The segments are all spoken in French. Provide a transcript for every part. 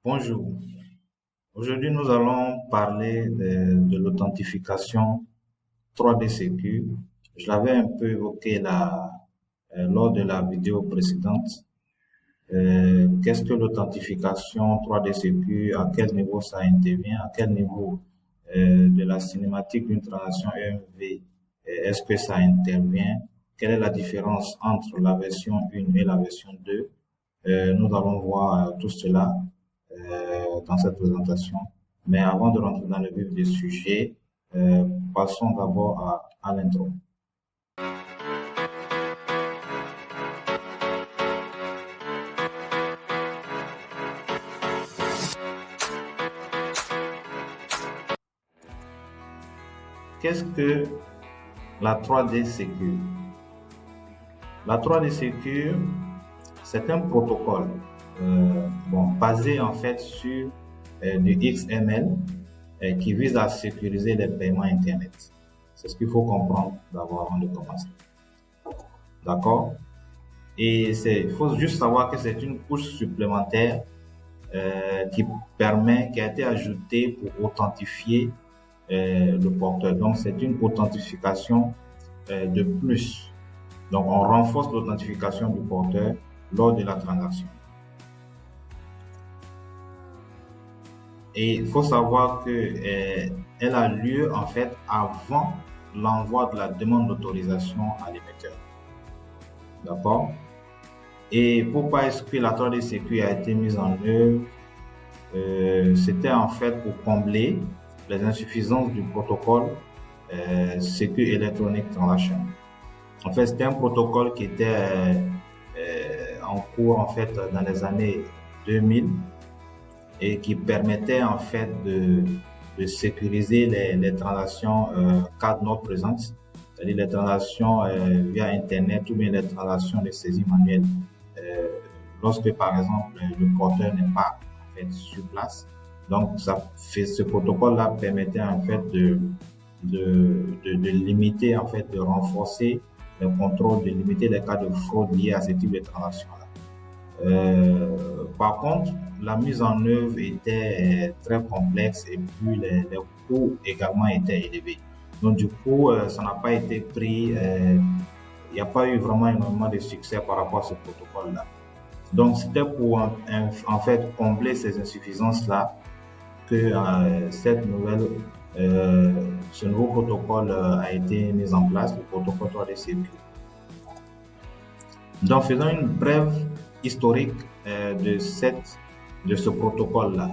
Bonjour. Aujourd'hui, nous allons parler de l'authentification 3D Sécu. Je l'avais un peu évoqué lors de la vidéo précédente. Qu'est-ce que l'authentification 3D Sécu? À quel niveau ça intervient? À quel niveau de la cinématique d'une transaction EMV est-ce que ça intervient? Quelle est la différence entre la version 1 et la version 2? Nous allons voir tout cela dans cette présentation. Mais avant de rentrer dans le vif du sujet, passons d'abord à l'intro. Qu'est-ce que la 3D Secure? La 3D Secure, c'est un protocole basé en fait sur du XML qui vise à sécuriser les paiements Internet. C'est ce qu'il faut comprendre d'abord avant de commencer. D'accord? Et il faut juste savoir que c'est une couche supplémentaire qui a été ajoutée pour authentifier le porteur. Donc, c'est une authentification de plus. Donc, on renforce l'authentification du porteur lors de la transaction. Et il faut savoir que elle a lieu en fait avant l'envoi de la demande d'autorisation à l'émetteur. D'accord? Et pourquoi est-ce que la 3D Sécu a été mise en œuvre? C'était en fait pour combler les insuffisances du protocole Sécu Electronic Transaction. En fait, c'était un protocole qui était en cours en fait dans les années 2000 et qui permettait en fait de sécuriser les transactions card-not présentes, c'est-à-dire les transactions via Internet ou bien les transactions de saisie manuelle. Lorsque par exemple le porteur n'est pas en fait sur place, donc ce protocole-là permettait en fait de limiter en fait, de renforcer le contrôle, de limiter les cas de fraude liés à ce type de transactions-là. Par contre, la mise en œuvre était très complexe et puis les coûts également étaient élevés. Donc du coup, ça n'a pas été pris, il n'y a pas eu vraiment énormément de succès par rapport à ce protocole-là. Donc c'était pour en fait combler ces insuffisances-là que ce nouveau protocole a été mis en place, le protocole 3D Sécu. Donc faisons une brève historique de ce protocole-là.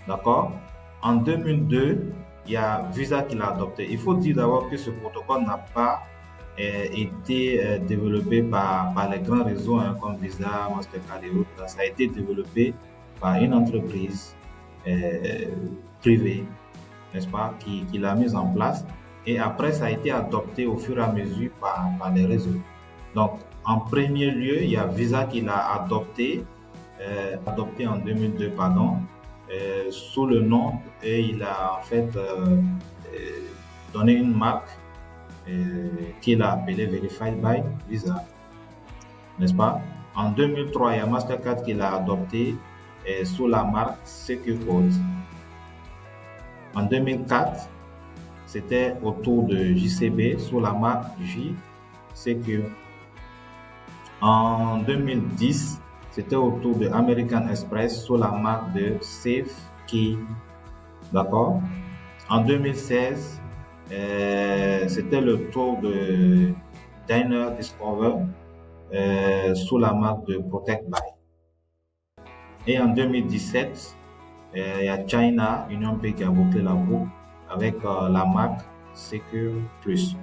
D'accord? En 2002, il y a Visa qui l'a adopté. Il faut dire d'abord que ce protocole n'a pas été développé par les grands réseaux comme Visa, Mastercard et autres. Ça a été développé par une entreprise privée, n'est-ce pas, qui l'a mise en place. Et après, ça a été adopté au fur et à mesure par les réseaux. Donc, en premier lieu, il y a Visa qui l'a adopté en 2002, sous le nom, et il a en fait donné une marque qu'il a appelée Verified by Visa, n'est-ce pas? En 2003, il y a Mastercard qui l'a adopté sous la marque Secure Code. En 2004, c'était au tour de JCB sous la marque J Secure. En 2010, c'était au tour de American Express sous la marque de SafeKey. D'accord? En 2016, c'était le tour de Diner Discover sous la marque de Protect By. Et en 2017, il y a China UnionPay qui a bouclé la boucle avec la marque Secure Plus.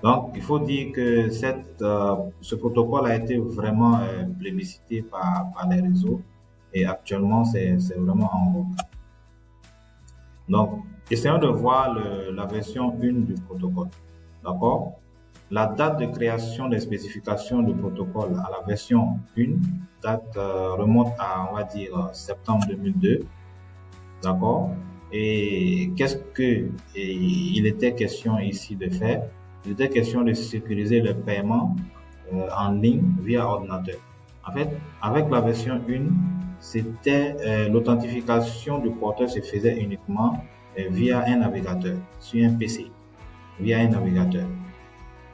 Donc, il faut dire que ce protocole a été vraiment plébiscité par les réseaux et actuellement, c'est vraiment en vogue. Donc, essayons de voir la version 1 du protocole. D'accord? La date de création des spécifications du protocole à la version 1 remonte à, on va dire, septembre 2002. D'accord? Et qu'est-ce qu'il était question ici de faire? Il était question de sécuriser le paiement en ligne via ordinateur. En fait, avec la version 1, c'était l'authentification du porteur se faisait uniquement via un navigateur, sur un PC, via un navigateur.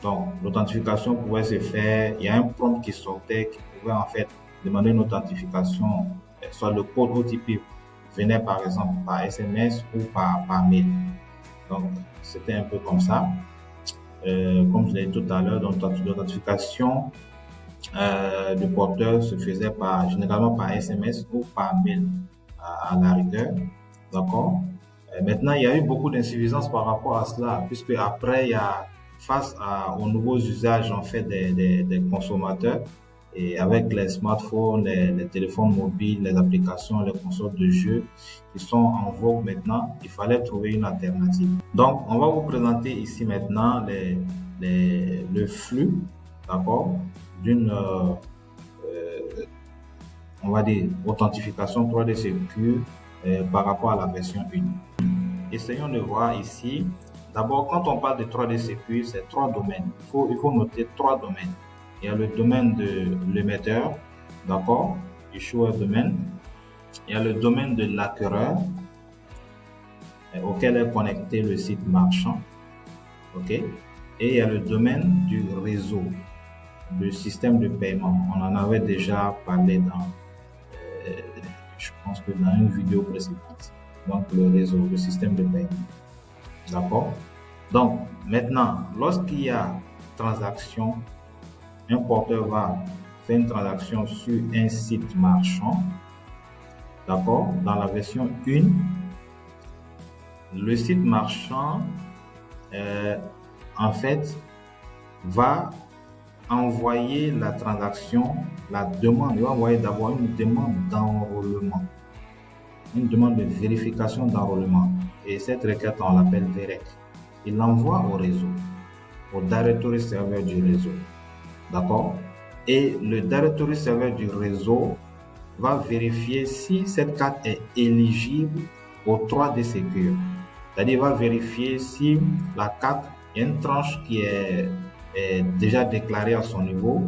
Donc, l'authentification pouvait se faire, il y a un prompt qui sortait qui pouvait en fait demander une authentification, soit le code OTP venait par exemple par SMS ou par mail. Donc, c'était un peu comme ça. Comme je l'ai dit tout à l'heure, l'authentification du porteur se faisait généralement par SMS ou par mail à la rigueur. D'accord? Maintenant, il y a eu beaucoup d'insuffisances par rapport à cela, puisque après, il y a face aux nouveaux usages en fait des consommateurs et avec les smartphones, les téléphones mobiles, les applications, les consoles de jeux qui sont en vogue maintenant, il fallait trouver une alternative. Donc, on va vous présenter ici maintenant le flux, d'accord, d'une on va dire authentification 3D Secure par rapport à la version 1. Essayons de voir ici. D'abord, quand on parle de 3D Secure, c'est 3 domaines. Il faut noter 3 domaines. Il y a le domaine de l'émetteur, d'accord, issuer domain. Il y a le domaine de l'acquéreur, auquel est connecté le site marchand, ok. Et il y a le domaine du réseau, le système de paiement. On en avait déjà parlé je pense que dans une vidéo précédente. Donc, le réseau, le système de paiement. D'accord? Donc, maintenant, lorsqu'il y a transaction, un porteur va faire une transaction sur un site marchand. D'accord? Dans la version 1, le site marchand, en fait, va envoyer la transaction, la demande. Il va envoyer d'abord une demande d'enrôlement, une demande de vérification d'enrôlement. Et cette requête, on l'appelle VEREC. Il l'envoie au réseau, au directory server du réseau. D'accord? Et le directory server du réseau va vérifier si cette carte est éligible au 3D Secure. C'est-à-dire, il va vérifier si la carte, il y a une tranche qui est déjà déclarée à son niveau,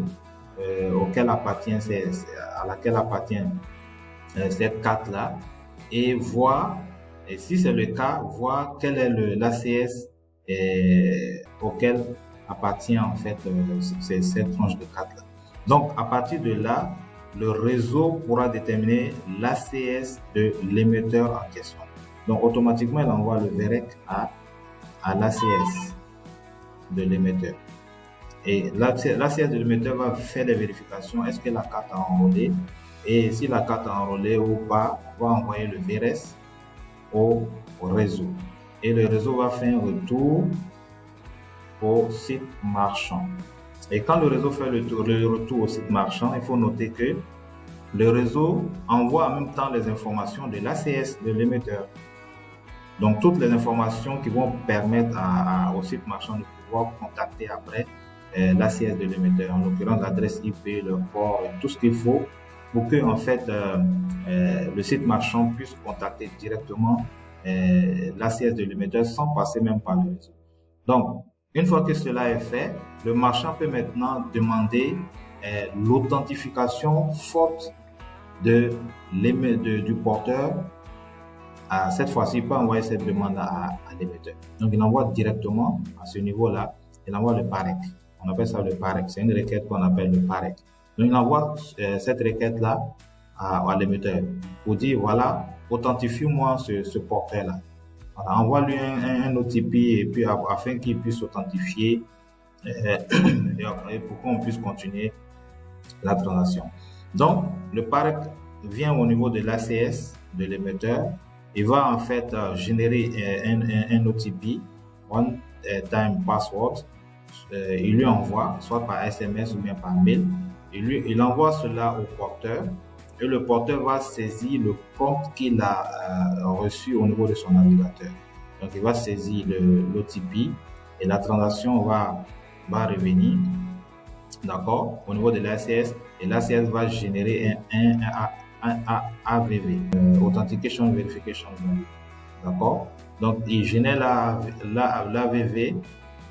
à laquelle appartient cette carte-là, et voir, et si c'est le cas, voir quel est l'ACS auquel appartient en fait cette tranche de carte-là. Donc, à partir de là, le réseau pourra déterminer l'ACS de l'émetteur en question. Donc, automatiquement, il envoie le VEREC à l'ACS de l'émetteur. Et l'ACS de l'émetteur va faire les vérifications. Est-ce que la carte a enrôlé? Et si la carte a enrôlé ou pas, va envoyer le VERES au réseau. Et le réseau va faire un retour au site marchand. Et quand le réseau fait le retour au site marchand, il faut noter que le réseau envoie en même temps les informations de l'ACS de l'émetteur. Donc, toutes les informations qui vont permettre au site marchand de pouvoir contacter après l'ACS de l'émetteur, en l'occurrence l'adresse IP, le port, tout ce qu'il faut pour que en fait le site marchand puisse contacter directement l'ACS de l'émetteur sans passer même par le réseau. Donc, une fois que cela est fait, le marchand peut maintenant demander l'authentification forte du porteur. Cette fois-ci, il peut envoyer cette demande à l'émetteur. Donc, il envoie directement à ce niveau-là, il envoie le PAREC. On appelle ça le PAREC. C'est une requête qu'on appelle le PAREC. Donc, il envoie cette requête-là à l'émetteur pour dire, voilà, authentifie-moi ce porteur-là. Voilà, envoie-lui un OTP et puis afin qu'il puisse s'authentifier et pour qu'on puisse continuer la transaction. Donc, le PAREC vient au niveau de l'ACS de l'émetteur. Il va en fait générer un OTP, One Time Password. Il lui envoie, soit par SMS ou bien par mail. Il envoie cela au porteur et le porteur va saisir le prompt qu'il a reçu au niveau de son navigateur. Donc, il va saisir l'OTP et la transaction va revenir, d'accord, au niveau de l'ACS, et l'ACS va générer un AVV, Authentication Verification Value, d'accord. Donc, il génère l'AVV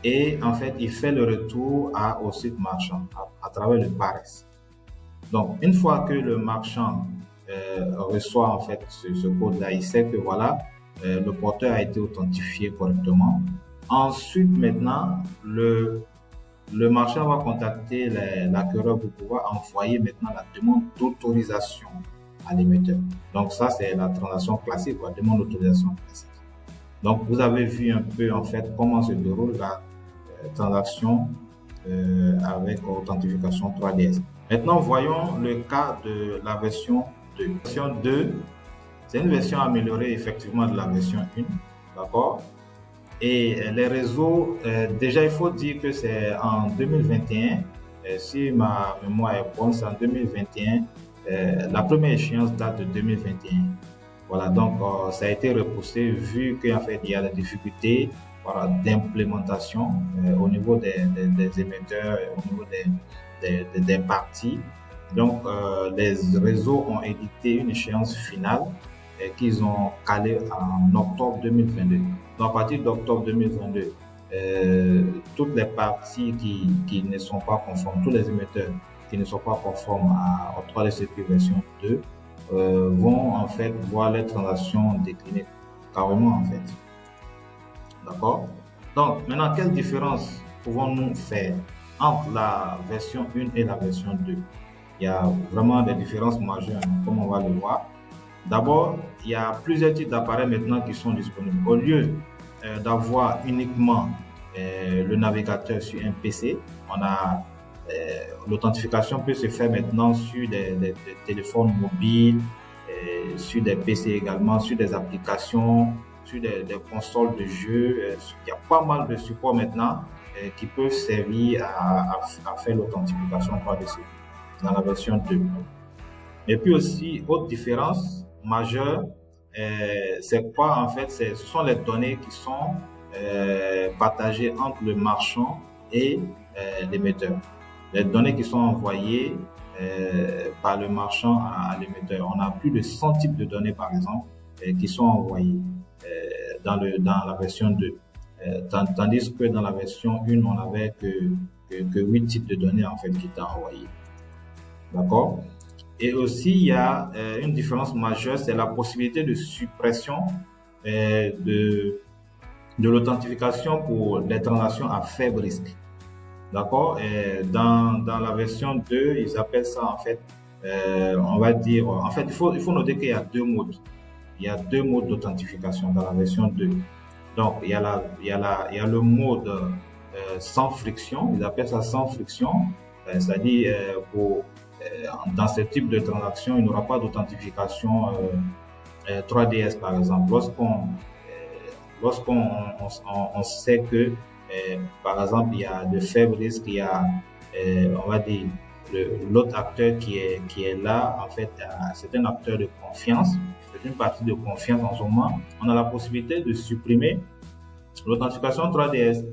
et en fait, il fait le retour au site marchand à travers le PARES. Donc, une fois que le marchand reçoit en fait ce code-là, il sait que voilà, le porteur a été authentifié correctement. Ensuite, maintenant, le marchand va contacter l'acquéreur pour pouvoir envoyer maintenant la demande d'autorisation à l'émetteur. Donc ça, c'est la transaction classique, la demande d'autorisation classique. Donc vous avez vu un peu en fait comment se déroule la transaction avec authentification 3DS. Maintenant, voyons le cas de la version 2. La version 2, c'est une version améliorée effectivement de la version 1, d'accord? Et les réseaux, déjà il faut dire que c'est en 2021, si ma mémoire est bonne, c'est en 2021, la première échéance date de 2021. Voilà, donc ça a été repoussé vu qu'en fait il y a des difficultés voilà, d'implémentation au niveau des émetteurs, au niveau des parties. Donc les réseaux ont édité une échéance finale qu'ils ont calée en octobre 2022. Donc à partir d'octobre 2022, toutes les parties qui ne sont pas conformes, tous les émetteurs qui ne sont pas conformes au 3DCP version 2 vont en fait voir les transactions décliner carrément en fait. D'accord? Donc maintenant, quelle différence pouvons-nous faire entre la version 1 et la version 2? Il y a vraiment des différences majeures, comme on va le voir. D'abord, il y a plusieurs types d'appareils maintenant qui sont disponibles. Au lieu d'avoir uniquement le navigateur sur un PC, on a l'authentification peut se faire maintenant sur des téléphones mobiles, sur des PC également, sur des applications, sur des consoles de jeux. Il y a pas mal de supports maintenant qui peuvent servir à faire l'authentification 3DC dans la version 2. Et puis aussi, autre différence majeure, c'est quoi en fait? Ce sont les données qui sont partagées entre le marchand et l'émetteur. Les données qui sont envoyées par le marchand à l'émetteur. On a plus de 100 types de données, par exemple, qui sont envoyées dans la version 2. Tandis que dans la version 1, on n'avait que 8 types de données en fait, qui étaient envoyées. D'accord? Et aussi, il y a une différence majeure, c'est la possibilité de suppression de l'authentification pour les transactions à faible risque. D'accord? Dans la version 2, ils appellent ça en fait, on va dire, en fait, il faut noter qu'il y a deux modes. Il y a deux modes d'authentification dans la version 2. Donc, il y a le mode sans friction, ils appellent ça sans friction, c'est-à-dire dans ce type de transaction, il n'y aura pas d'authentification 3DS par exemple. Lorsqu'on sait que par exemple, il y a de faibles risques, il y a, on va dire, l'autre acteur qui est là, en fait, c'est un acteur de confiance, c'est une partie de confiance en ce moment. On a la possibilité de supprimer l'authentification 3DS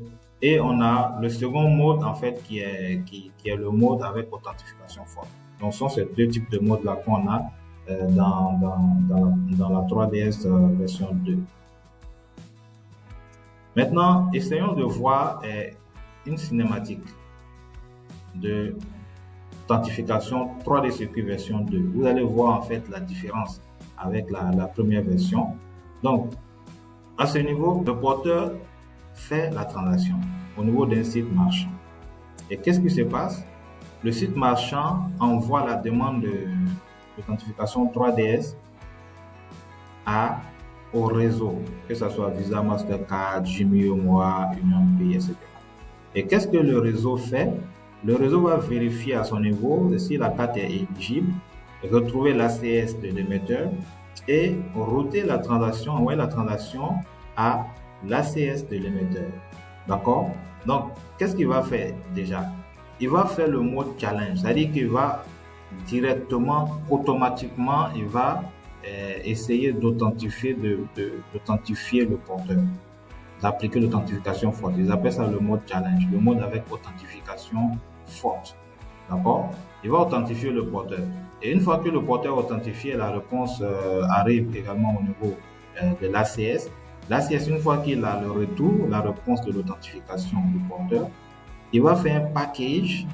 et on a le second mode, en fait, qui est le mode avec authentification forte. Donc, ce sont ces deux types de modes-là qu'on a dans la 3DS version 2. Maintenant, essayons de voir une cinématique de authentification 3D Circuit version 2. Vous allez voir en fait la différence avec la première version. Donc, à ce niveau, le porteur fait la transaction au niveau d'un site marchand. Et qu'est-ce qui se passe? Le site marchand envoie la demande d'authentification 3DS au réseau, que ce soit Visa, Mastercard, Jumio, Moi, UnionPay, etc. Et qu'est-ce que le réseau fait? Le réseau va vérifier à son niveau si la carte est éligible, retrouver l'ACS de l'émetteur et router la transaction, envoyer la transaction à l'ACS de l'émetteur. D'accord? Donc, qu'est-ce qu'il va faire déjà? Il va faire le mode challenge, c'est-à-dire qu'il va directement, automatiquement, il va essayer d'authentifier le porteur, d'appliquer l'authentification forte. Ils appellent ça le mode challenge, le mode avec authentification forte. D'accord? Il va authentifier le porteur. Et une fois que le porteur est authentifié, la réponse arrive également au niveau de l'ACS. L'ACS, une fois qu'il a le retour, la réponse de l'authentification du porteur, il va faire un package,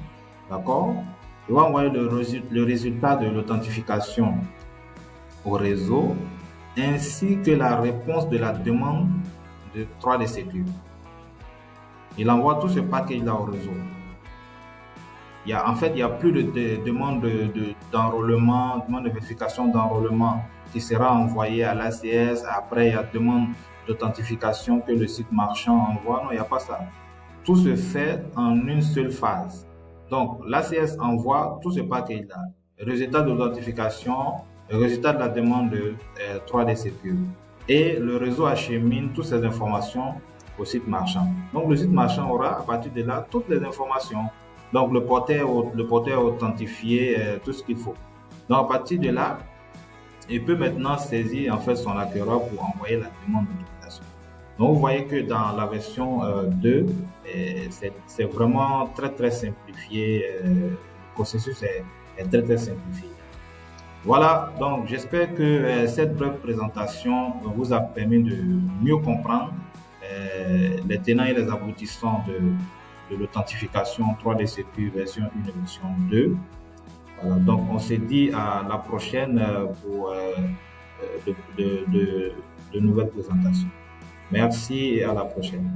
d'accord? Il va envoyer le résultat de l'authentification au réseau ainsi que la réponse de la demande de 3D Secure. Il envoie tout ce package-là au réseau. En fait, il n'y a plus de demande d'enrôlement, demande de vérification d'enrôlement qui sera envoyée à l'ACS. Après, il y a demande d'authentification que le site marchand envoie. Non, il n'y a pas ça. Tout se fait en une seule phase. Donc, l'ACS envoie tout ce package-là. Résultat d'authentification, résultat de la demande de 3D Secure. Et le réseau achemine toutes ces informations au site marchand. Donc, le site marchand aura à partir de là toutes les informations. Donc, le porteur authentifié, tout ce qu'il faut. Donc, à partir de là, il peut maintenant saisir en fait son acquéreur pour envoyer la demande d'autorisation. Donc, vous voyez que dans la version 2, c'est vraiment très, très simplifié. Le processus est très, très simplifié. Voilà, donc j'espère que cette brève présentation vous a permis de mieux comprendre les tenants et les aboutissants de l'authentification 3D Secure version 1 et version 2. Voilà, donc on se dit à la prochaine pour de nouvelles présentations. Merci et à la prochaine.